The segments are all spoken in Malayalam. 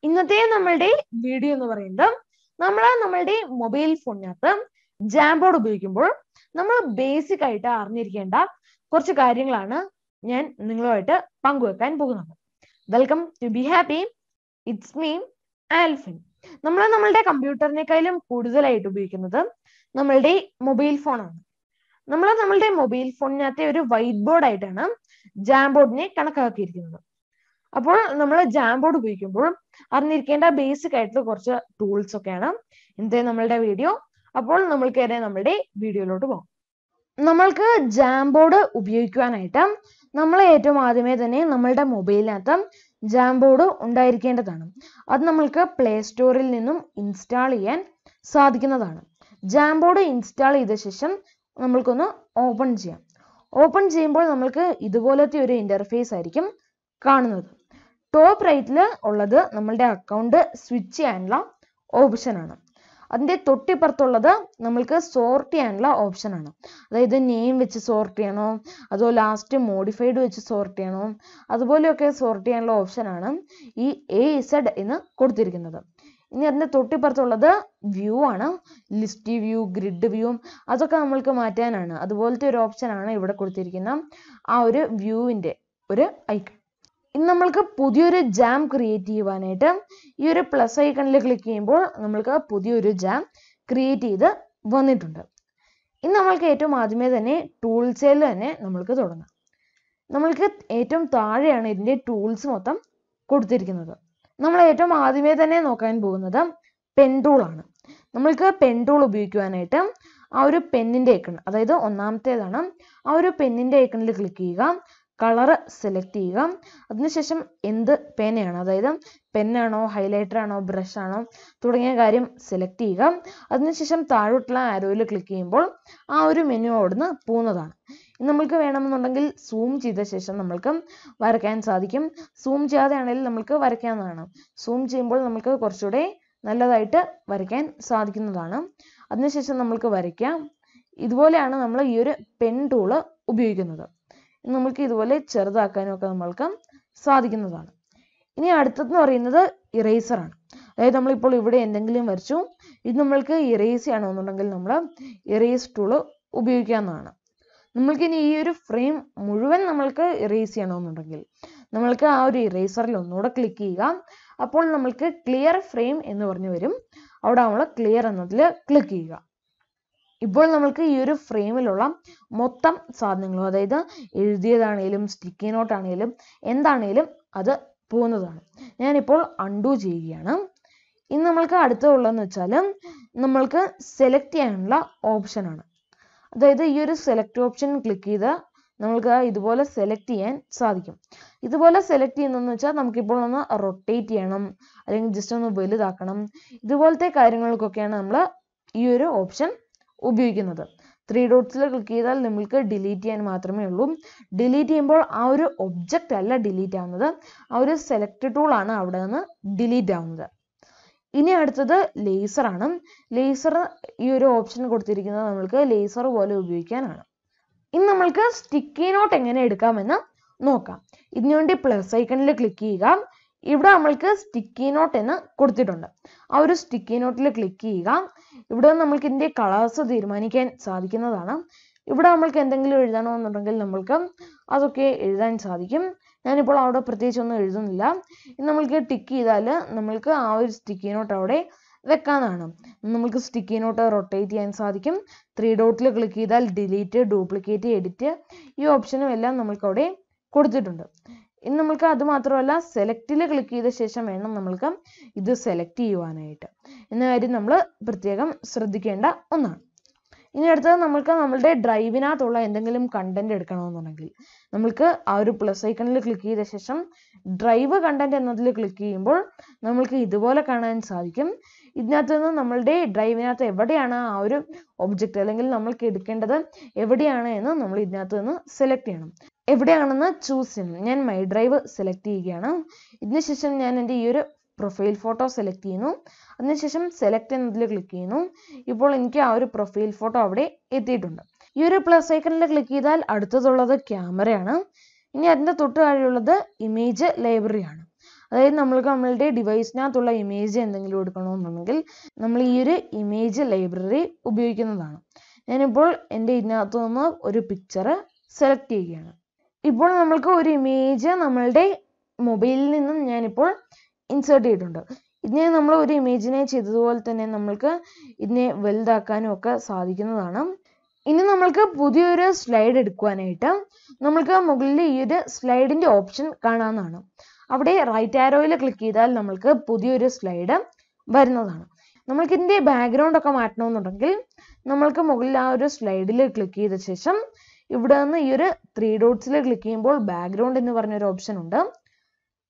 ഇന്നത്തെ നമ്മളുടെ വീഡിയോ എന്ന് പറയുന്നത് നമ്മളുടെ മൊബൈൽ ഫോണിനകത്ത് ജാംബോർഡ് ഉപയോഗിക്കുമ്പോൾ നമ്മൾ ബേസിക് ആയിട്ട് അറിഞ്ഞിരിക്കേണ്ട കുറച്ച് കാര്യങ്ങളാണ് ഞാൻ നിങ്ങളുമായിട്ട് പങ്കുവെക്കാൻ പോകുന്നത്. Welcome to be happy, it's me Alphin. നമ്മളുടെ കമ്പ്യൂട്ടറിനേക്കാളും കൂടുതലായിട്ട് ഉപയോഗിക്കുന്നത് നമ്മളുടെ മൊബൈൽ ഫോണാണ്. നമ്മളുടെ മൊബൈൽ ഫോണിനകത്തെ ഒരു വൈറ്റ് ബോർഡ് ആയിട്ടാണ് ജാംബോർഡിനെ കണക്കാക്കിയിരിക്കുന്നത്. അപ്പോൾ നമ്മൾ ജാംബോർഡ് ഉപയോഗിക്കുമ്പോൾ അറിഞ്ഞിരിക്കേണ്ട ബേസിക് ആയിട്ടുള്ള കുറച്ച് ടൂൾസ് ഒക്കെയാണ് ഇന്നത്തെ നമ്മളുടെ വീഡിയോ. അപ്പോൾ നമ്മൾക്ക് തന്നെ നമ്മളുടെ വീഡിയോയിലോട്ട് പോകാം. നമ്മൾക്ക് ജാംബോർഡ് ഉപയോഗിക്കുവാനായിട്ട് നമ്മൾ ഏറ്റവും ആദ്യമേ തന്നെ നമ്മളുടെ മൊബൈലിനകത്ത് ജാംബോർഡ് ഉണ്ടായിരിക്കേണ്ടതാണ്. അത് നമ്മൾക്ക് പ്ലേ സ്റ്റോറിൽ നിന്നും ഇൻസ്റ്റാൾ ചെയ്യാൻ സാധിക്കുന്നതാണ്. ജാംബോർഡ് ഇൻസ്റ്റാൾ ചെയ്ത ശേഷം നമ്മൾക്കൊന്ന് ഓപ്പൺ ചെയ്യാം. ഓപ്പൺ ചെയ്യുമ്പോൾ നമ്മൾക്ക് ഇതുപോലത്തെ ഒരു ഇന്റർഫേസ് ആയിരിക്കും കാണുന്നത്. ടോപ്പ് റൈറ്റിൽ ഉള്ളത് നമ്മളുടെ അക്കൗണ്ട് സ്വിച്ച് ചെയ്യാനുള്ള ഓപ്ഷനാണ്. അതിൻ്റെ തൊട്ടിപ്പുറത്തുള്ളത് നമ്മൾക്ക് സോർട്ട് ചെയ്യാനുള്ള ഓപ്ഷനാണ്. അതായത് നെയിം വെച്ച് സോർട്ട് ചെയ്യണോ, അതോ ലാസ്റ്റ് മോഡിഫൈഡ് വെച്ച് സോർട്ട് ചെയ്യണോ, അതുപോലെയൊക്കെ സോർട്ട് ചെയ്യാനുള്ള ഓപ്ഷനാണ് ഈ AZ എന്ന് കൊടുത്തിരിക്കുന്നത്. ഇനി അതിൻ്റെ തൊട്ടിപ്പുറത്തുള്ളത് വ്യൂ ആണ്. ലിസ്റ്റ് വ്യൂ, ഗ്രിഡ് വ്യൂ, അതൊക്കെ നമ്മൾക്ക് മാറ്റാനാണ്. അതുപോലത്തെ ഒരു ഓപ്ഷനാണ് ഇവിടെ കൊടുത്തിരിക്കുന്ന ആ ഒരു വ്യൂവിൻ്റെ ഒരു ഐക്കൺ. ഇനി നമ്മൾക്ക് പുതിയൊരു ജാം ക്രിയേറ്റ് ചെയ്യുവാനായിട്ട് ഈ ഒരു പ്ലസ് ഐക്കണിൽ ക്ലിക്ക് ചെയ്യുമ്പോൾ നമ്മൾക്ക് പുതിയൊരു ജാം ക്രിയേറ്റ് ചെയ്ത് വന്നിട്ടുണ്ട്. ഇനി നമ്മൾക്ക് ഏറ്റവും ആദ്യമേ തന്നെ ടൂൾസിൽ തന്നെ നമ്മൾക്ക് തുടങ്ങാം. നമ്മൾക്ക് ഏറ്റവും താഴെയാണ് ഇതിൻ്റെ ടൂൾസ് മൊത്തം കൊടുത്തിരിക്കുന്നത്. നമ്മൾ ഏറ്റവും ആദ്യമേ തന്നെ നോക്കാൻ പോകുന്നത് പെൻ ടൂളാണ്. നമ്മൾക്ക് പെൻ ടൂൾ ഉപയോഗിക്കുവാനായിട്ട് ആ ഒരു പെന്നിൻ്റെ ഐക്കൺ, അതായത് ഒന്നാമത്തേതാണ്, ആ ഒരു പെന്നിൻ്റെ ഐക്കണിൽ ക്ലിക്ക് ചെയ്യുക, കളർ സെലക്ട് ചെയ്യുക, അതിനുശേഷം എന്ത് പേനയാണ്, അതായത് പെന്നാണോ ഹൈലൈറ്റർ ആണോ ബ്രഷ് ആണോ തുടങ്ങിയ കാര്യം സെലക്ട് ചെയ്യുക. അതിനുശേഷം താഴോട്ടുള്ള ആരോയിൽ ക്ലിക്ക് ചെയ്യുമ്പോൾ ആ ഒരു മെനു അവിടുന്ന് പോകുന്നതാണ്. നമ്മൾക്ക് വേണമെന്നുണ്ടെങ്കിൽ സൂം ചെയ്ത ശേഷം നമ്മൾക്ക് വരയ്ക്കാൻ സാധിക്കും. സൂം ചെയ്യാതെ ആണെങ്കിലും നമ്മൾക്ക് വരയ്ക്കാവുന്നതാണ്. സൂം ചെയ്യുമ്പോൾ നമുക്ക് കുറച്ചുകൂടെ നല്ലതായിട്ട് വരയ്ക്കാൻ സാധിക്കുന്നതാണ്. അതിനുശേഷം നമ്മൾക്ക് വരയ്ക്കാം. ഇതുപോലെയാണ് നമ്മൾ ഈ ഒരു പെൻ ടൂള് ഉപയോഗിക്കുന്നത്. നമ്മൾക്ക് ഇതുപോലെ ചെറുതാക്കാനും ഒക്കെ നമ്മൾക്ക് സാധിക്കുന്നതാണ്. ഇനി അടുത്തതെന്ന് പറയുന്നത് ഇറേസറാണ്. അതായത് നമ്മളിപ്പോൾ ഇവിടെ എന്തെങ്കിലും വരച്ചു, ഇത് നമ്മൾക്ക് ഇറേസ് ചെയ്യണമെന്നുണ്ടെങ്കിൽ നമ്മൾ ഇറേസ് ടൂള് ഉപയോഗിക്കാവുന്നതാണ്. നമ്മൾക്കിനി ഈ ഒരു ഫ്രെയിം മുഴുവൻ നമ്മൾക്ക് ഇറേസ് ചെയ്യണമെന്നുണ്ടെങ്കിൽ നമ്മൾക്ക് ആ ഒരു ഇറേസറിൽ ഒന്നുകൂടെ ക്ലിക്ക് ചെയ്യുക. അപ്പോൾ നമ്മൾക്ക് ക്ലിയർ ഫ്രെയിം എന്ന് പറഞ്ഞു വരും. അവിടെ നമ്മൾ ക്ലിയർ എന്നതിൽ ക്ലിക്ക് ചെയ്യുക. ഇപ്പോൾ നമ്മൾക്ക് ഈ ഒരു ഫ്രെയിമിലുള്ള മൊത്തം സാധനങ്ങളും, അതായത് എഴുതിയതാണേലും സ്റ്റിക്കി നോട്ടാണേലും എന്താണേലും അത് പോകുന്നതാണ്. ഞാനിപ്പോൾ അൺഡു ചെയ്യുകയാണ്. ഇനി നമ്മൾക്ക് അടുത്തുള്ളതെന്ന് വെച്ചാൽ നമ്മൾക്ക് സെലക്ട് ചെയ്യാനുള്ള ഓപ്ഷനാണ്. അതായത് ഈ ഒരു സെലക്ട് ഓപ്ഷൻ ക്ലിക്ക് ചെയ്താൽ നമ്മൾക്ക് ഇതുപോലെ സെലക്ട് ചെയ്യാൻ സാധിക്കും. ഇതുപോലെ സെലക്ട് ചെയ്യുന്നതെന്ന് വെച്ചാൽ നമുക്കിപ്പോൾ ഒന്ന് റൊട്ടേറ്റ് ചെയ്യണം, അല്ലെങ്കിൽ ജസ്റ്റ് ഒന്ന് വലുതാക്കണം, ഇതുപോലത്തെ കാര്യങ്ങൾക്കൊക്കെയാണ് നമ്മൾ ഈ ഒരു ഓപ്ഷൻ ഉപയോഗിക്കുന്നത്. 3 ഡോട്ട്സിൽ ക്ലിക്ക് ചെയ്താൽ നമ്മൾക്ക് ഡിലീറ്റ് ചെയ്യാൻ മാത്രമേ ഉള്ളൂ. ഡിലീറ്റ് ചെയ്യുമ്പോൾ ആ ഒരു ഒബ്ജക്റ്റ് അല്ല ഡിലീറ്റ് ആവുന്നത്, ആ ഒരു സെലക്ട് ടൂൾ ആണ് അവിടെ നിന്ന് ഡിലീറ്റ് ആവുന്നത്. ഇനി അടുത്തത് ലേസറാണ്. ലേസർ ഈ ഒരു ഓപ്ഷൻ കൊടുത്തിരിക്കുന്നത് നമ്മൾക്ക് ലേസർ പോലെ ഉപയോഗിക്കാനാണ്. ഇനി നമ്മൾക്ക് സ്റ്റിക്കി നോട്ട് എങ്ങനെ എടുക്കാമെന്ന് നോക്കാം. ഇതിനുവേണ്ടി പ്ലസ് ഐക്കണിൽ ക്ലിക്ക് ചെയ്യുക. ഇവിടെ നമ്മൾക്ക് സ്റ്റിക്കി നോട്ട് എന്ന് കൊടുത്തിട്ടുണ്ട്. ആ ഒരു സ്റ്റിക്കി നോട്ടിൽ ക്ലിക്ക് ചെയ്യുക. ഇവിടെ നമ്മൾക്ക് ഇതിൻ്റെ കളേഴ്സ് തീരുമാനിക്കാൻ സാധിക്കുന്നതാണ്. ഇവിടെ നമ്മൾക്ക് എന്തെങ്കിലും എഴുതണമെന്നുണ്ടെങ്കിൽ നമ്മൾക്ക് അതൊക്കെ എഴുതാൻ സാധിക്കും. ഞാനിപ്പോൾ അവിടെ പ്രത്യേകിച്ച് ഒന്നും എഴുതുന്നില്ല. നമ്മൾക്ക് ടിക്ക് ചെയ്താൽ നമ്മൾക്ക് ആ ഒരു സ്റ്റിക്കി നോട്ട് അവിടെ വെക്കാനാണ്. നമുക്ക് സ്റ്റിക്കി നോട്ട് റൊട്ടേറ്റ് ചെയ്യാൻ സാധിക്കും. 3 ഡോട്ടിൽ ക്ലിക്ക് ചെയ്താൽ ഡിലീറ്റ്, ഡ്യൂപ്ലിക്കേറ്റ്, എഡിറ്റ് ഈ ഓപ്ഷനും എല്ലാം നമ്മൾക്ക് അവിടെ കൊടുത്തിട്ടുണ്ട്. ഇനി നമ്മൾക്ക് അത് മാത്രമല്ല, സെലക്റ്റിൽ ക്ലിക്ക് ചെയ്ത ശേഷം വേണം നമ്മൾക്ക് ഇത് സെലക്ട് ചെയ്യുവാനായിട്ട് എന്ന കാര്യം നമ്മൾ പ്രത്യേകം ശ്രദ്ധിക്കേണ്ട ഒന്നാണ്. ഇനി അടുത്തത് നമ്മൾക്ക് നമ്മളുടെ ഡ്രൈവിനകത്തുള്ള എന്തെങ്കിലും കണ്ടന്റ് എടുക്കണമെന്നുണ്ടെങ്കിൽ നമ്മൾക്ക് ആ ഒരു പ്ലസ് ഐക്കണിൽ ക്ലിക്ക് ചെയ്ത ശേഷം ഡ്രൈവ് കണ്ടന്റ് എന്നതിൽ ക്ലിക്ക് ചെയ്യുമ്പോൾ നമ്മൾക്ക് ഇതുപോലെ കാണാൻ സാധിക്കും. ഇതിനകത്ത് നിന്ന് നമ്മളുടെ ഡ്രൈവിനകത്ത് എവിടെയാണ് ആ ഒരു ഒബ്ജക്റ്റ്, അല്ലെങ്കിൽ നമ്മൾക്ക് എടുക്കേണ്ടത് എവിടെയാണ് എന്ന് നമ്മൾ ഇതിനകത്ത് നിന്ന് സെലക്ട് ചെയ്യണം. എവിടെയാണെന്ന് ചൂസ് ചെയ്യണം. ഞാൻ മൈ ഡ്രൈവ് സെലക്ട് ചെയ്യുകയാണ്. ഇതിനുശേഷം ഞാൻ എൻ്റെ ഈ ഒരു പ്രൊഫൈൽ ഫോട്ടോ സെലക്ട് ചെയ്യുന്നു. അതിനുശേഷം സെലക്ട് എന്നതിൽ ക്ലിക്ക് ചെയ്യുന്നു. ഇപ്പോൾ എനിക്ക് ആ ഒരു പ്രൊഫൈൽ ഫോട്ടോ അവിടെ എത്തിയിട്ടുണ്ട്. ഈ ഒരു പ്ലസ് ഐക്കണിൽ ക്ലിക്ക് ചെയ്താൽ അടുത്തതുള്ളത് ക്യാമറയാണ്. ഇനി അതിൻ്റെ തൊട്ട് താഴെയുള്ളത് ഇമേജ് ലൈബ്രറിയാണ്. അതായത് നമ്മൾക്ക് നമ്മളുടെ ഡിവൈസിനകത്തുള്ള ഇമേജ് എന്തെങ്കിലും എടുക്കണമെന്നുണ്ടെങ്കിൽ നമ്മൾ ഈ ഒരു ഇമേജ് ലൈബ്രറി ഉപയോഗിക്കുന്നതാണ്. ഞാനിപ്പോൾ എൻ്റെ ഇതിനകത്തു നിന്ന് ഒരു പിക്ചർ സെലക്ട് ചെയ്യുകയാണ്. ഇപ്പോൾ നമ്മൾക്ക് ഒരു ഇമേജ് നമ്മളുടെ മൊബൈലിൽ നിന്നും ഞാനിപ്പോൾ ഇൻസേർട്ട് ചെയ്തിട്ടുണ്ട്. ഇതിനെ നമ്മൾ ഒരു ഇമേജിനെ ചെയ്തതുപോലെ തന്നെ നമ്മൾക്ക് ഇതിനെ വലുതാക്കാനും ഒക്കെ സാധിക്കുന്നതാണ്. ഇനി നമ്മൾക്ക് പുതിയൊരു സ്ലൈഡ് എടുക്കുവാനായിട്ട് നമ്മൾക്ക് മുകളിൽ ഈ ഒരു സ്ലൈഡിന്റെ ഓപ്ഷൻ കാണാവുന്നതാണ്. അവിടെ റൈറ്റ് ആരോയിൽ ക്ലിക്ക് ചെയ്താൽ നമ്മൾക്ക് പുതിയൊരു സ്ലൈഡ് വരുന്നതാണ്. നമ്മൾക്ക് ഇതിന്റെ ബാക്ക്ഗ്രൗണ്ട് ഒക്കെ മാറ്റണമെന്നുണ്ടെങ്കിൽ നമ്മൾക്ക് മുകളിൽ ആ ഒരു സ്ലൈഡിൽ ക്ലിക്ക് ചെയ്ത ശേഷം ഇവിടെ നിന്ന് ഈ ഒരു 3 ഡോട്ട്സിൽ ക്ലിക്ക് ചെയ്യുമ്പോൾ ബാക്ക്ഗ്രൗണ്ട് എന്ന് പറഞ്ഞൊരു ഓപ്ഷൻ ഉണ്ട്.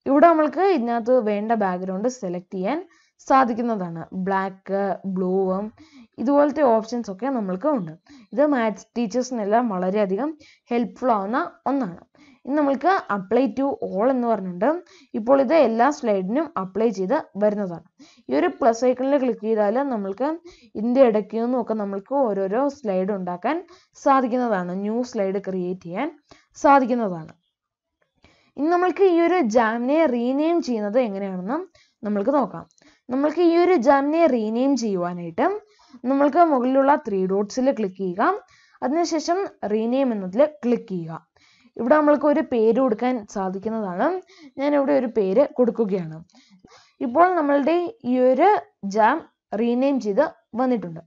ഇവിടെ നമ്മൾക്ക് ഇതിനകത്ത് വേണ്ട ബാക്ക്ഗ്രൗണ്ട് സെലക്ട് ചെയ്യാൻ സാധിക്കുന്നതാണ്. ബ്ലാക്ക്, ബ്ലൂവും ഇതുപോലത്തെ ഓപ്ഷൻസ് ഒക്കെ നമ്മൾക്ക് ഉണ്ട്. ഇത് മാത്സ് ടീച്ചേഴ്സിനെല്ലാം വളരെയധികം ഹെൽപ്ഫുൾ ആവുന്ന ഒന്നാണ്. ഇനി നമ്മൾക്ക് അപ്ലൈ ടു ഓൾ എന്ന് പറഞ്ഞിട്ടുണ്ട്. ഇപ്പോൾ ഇത് എല്ലാ സ്ലൈഡിനും അപ്ലൈ ചെയ്ത് വരുന്നതാണ്. ഈ ഒരു പ്ലസ് ഐക്കണിൽ ക്ലിക്ക് ചെയ്താൽ നമ്മൾക്ക് ഇതിൻ്റെ ഇടയ്ക്ക് നിന്നൊക്കെ നമ്മൾക്ക് ഓരോരോ സ്ലൈഡ് ഉണ്ടാക്കാൻ സാധിക്കുന്നതാണ്. ന്യൂ സ്ലൈഡ് ക്രിയേറ്റ് ചെയ്യാൻ സാധിക്കുന്നതാണ്. ഇനി നമ്മൾക്ക് ഈ ഒരു ജാമിനെ റീനെയിം ചെയ്യുന്നത് എങ്ങനെയാണെന്ന് നമ്മൾക്ക് നോക്കാം. നമ്മൾക്ക് ഈ ഒരു ജാമിനെ റീനെയിം ചെയ്യുവാനായിട്ട് നമ്മൾക്ക് മുകളിലുള്ള 3 ഡോട്ട്സിൽ ക്ലിക്ക് ചെയ്യുക. അതിനുശേഷം റീനെയിം എന്നതിൽ ക്ലിക്ക് ചെയ്യുക. ഇവിടെ നമ്മൾക്ക് ഒരു പേര് കൊടുക്കാൻ സാധിക്കുന്നതാണ്. ഞാൻ ഇവിടെ ഒരു പേര് കൊടുക്കുകയാണ്. ഇപ്പോൾ നമ്മളുടെ ഈ ഒരു ജാം റീനെയിം ചെയ്ത് വന്നിട്ടുണ്ട്.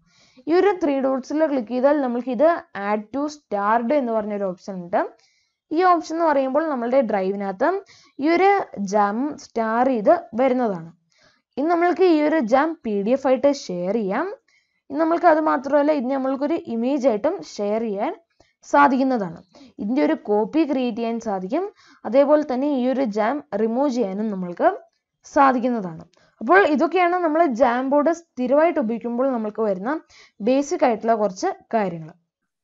ഈ ഒരു 3 ഡോട്ട്സിൽ ക്ലിക്ക് ചെയ്താൽ നമ്മൾക്ക് ഇത് ആഡ് ടു സ്റ്റാർഡ് എന്ന് പറഞ്ഞൊരു ഓപ്ഷൻ ഉണ്ട്. ഈ ഓപ്ഷൻ എന്ന് പറയുമ്പോൾ നമ്മളുടെ ഡ്രൈവിനകത്ത് ഈ ഒരു ജാം സ്റ്റാർ ചെയ്ത് വരുന്നതാണ്. ഇനി നമ്മൾക്ക് ഈ ഒരു ജാം PDF ആയിട്ട് ഷെയർ ചെയ്യാം. ഇനി നമ്മൾക്ക് അത് മാത്രമല്ല, ഇതിന് നമ്മൾക്കൊരു ഇമേജ് ആയിട്ടും ഷെയർ ചെയ്യാൻ സാധിക്കുന്നതാണ്. ഇതിൻ്റെ ഒരു കോപ്പി ക്രിയേറ്റ് ചെയ്യാൻ സാധിക്കും. അതേപോലെ തന്നെ ഈ ഒരു ജാം റിമൂവ് ചെയ്യാനും നമ്മൾക്ക് സാധിക്കുന്നതാണ്. അപ്പോൾ ഇതൊക്കെയാണ് നമ്മൾ ജാംബോർഡ് സ്ഥിരമായിട്ട് ഉപയോഗിക്കുമ്പോൾ നമ്മൾക്ക് വരുന്ന ബേസിക് ആയിട്ടുള്ള കുറച്ച് കാര്യങ്ങൾ.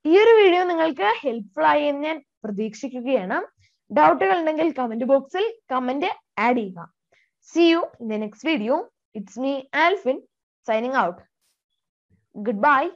ഈ ഒരു വീഡിയോ നിങ്ങൾക്ക് ഹെൽപ്ഫുൾ ആയി എന്ന് ഞാൻ പ്രതീക്ഷിക്കുകയാണ്. ഡൗട്ടുകൾ ഉണ്ടെങ്കിൽ കമന്റ് ബോക്സിൽ കമന്റ് ആഡ് ചെയ്യുക. See you in the next video. It's me, Alphin, signing out. Goodbye.